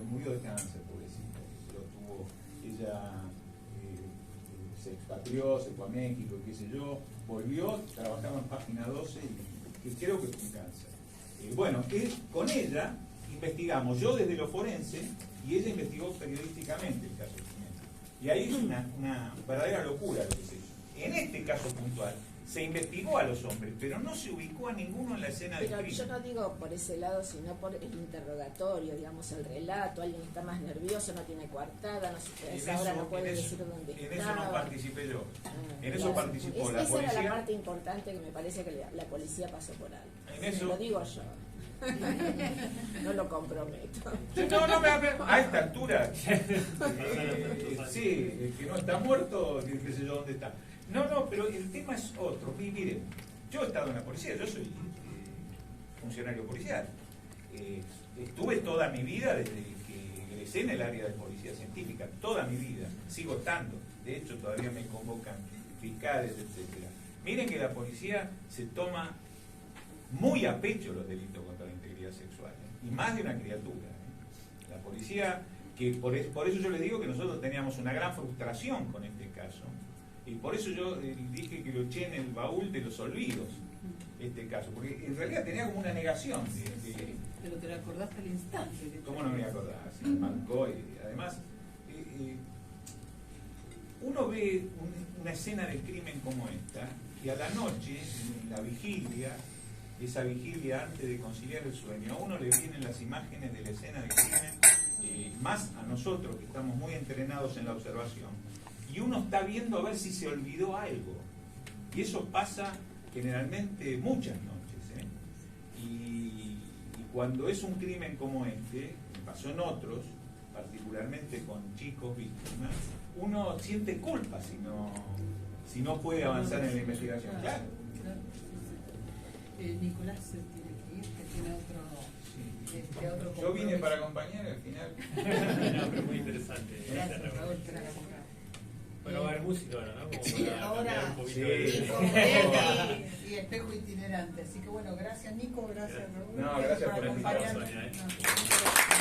Speaker 3: Murió de cáncer, pobrecita. Lo tuvo, ella se expatrió, se fue a México, qué sé yo, volvió, trabajaba en Página 12 y creo que fue un cáncer. Bueno, con ella investigamos, yo desde lo forense, y ella investigó periodísticamente el caso de Jimena. Y ahí es una verdadera locura lo que se hizo. En este caso puntual, se investigó a los hombres, pero no se ubicó a ninguno en la escena del crimen.
Speaker 6: Yo no digo por ese lado, sino por el interrogatorio, digamos, el relato. Alguien está más nervioso, no tiene coartada, no sé, a esa hora no puede decir dónde está.
Speaker 3: En eso no participé yo. En eso participó la
Speaker 6: esa
Speaker 3: policía.
Speaker 6: Esa era la parte importante que me parece que la policía pasó por alto.
Speaker 3: En eso,
Speaker 6: lo digo yo. No lo comprometo.
Speaker 3: No, a esta altura, sí, que no está muerto, qué sé yo dónde está. No, pero el tema es otro. Miren, yo he estado en la policía, yo soy funcionario policial. Estuve toda mi vida desde que egresé en el área de policía científica, toda mi vida, sigo estando. De hecho, todavía me convocan fiscales, etcétera. Miren que la policía se toma muy a pecho los delitos contra la integridad sexual, y más de una criatura. La policía, que por eso yo les digo que nosotros teníamos una gran frustración con este caso, y por eso yo dije que lo eché en el baúl de los olvidos, este caso, porque en realidad tenía como una negación.
Speaker 2: Pero te lo acordaste al instante.
Speaker 3: ¿Cómo no me voy a acordar? Se me marcó, y además, uno ve una escena de crimen como esta, y a la noche, en la vigilia, esa vigilia antes de conciliar el sueño, a uno le vienen las imágenes de la escena de crimen, más a nosotros que estamos muy entrenados en la observación, y uno está viendo a ver si se olvidó algo, y eso pasa generalmente muchas noches, y cuando es un crimen como este, me pasó en otros, particularmente con chicos víctimas, uno siente culpa si no puede avanzar en la investigación. Claro.
Speaker 2: Nicolás se tiene que ir, que tiene otro
Speaker 3: Yo
Speaker 2: compromiso.
Speaker 3: vine para acompañar al final.
Speaker 1: No, pero muy interesante.
Speaker 2: Gracias,
Speaker 1: esta
Speaker 2: Raúl.
Speaker 1: reunión. Bueno, va a haber música ahora, ¿no? Como
Speaker 2: Sí,
Speaker 1: para
Speaker 2: ahora
Speaker 1: cambiar un poquito
Speaker 3: sí.
Speaker 1: de...
Speaker 2: y espejo itinerante. Así que bueno, gracias Nico, gracias Raúl.
Speaker 3: No, gracias por
Speaker 2: acompañarnos.
Speaker 1: invitarnos, Sonia,
Speaker 2: No,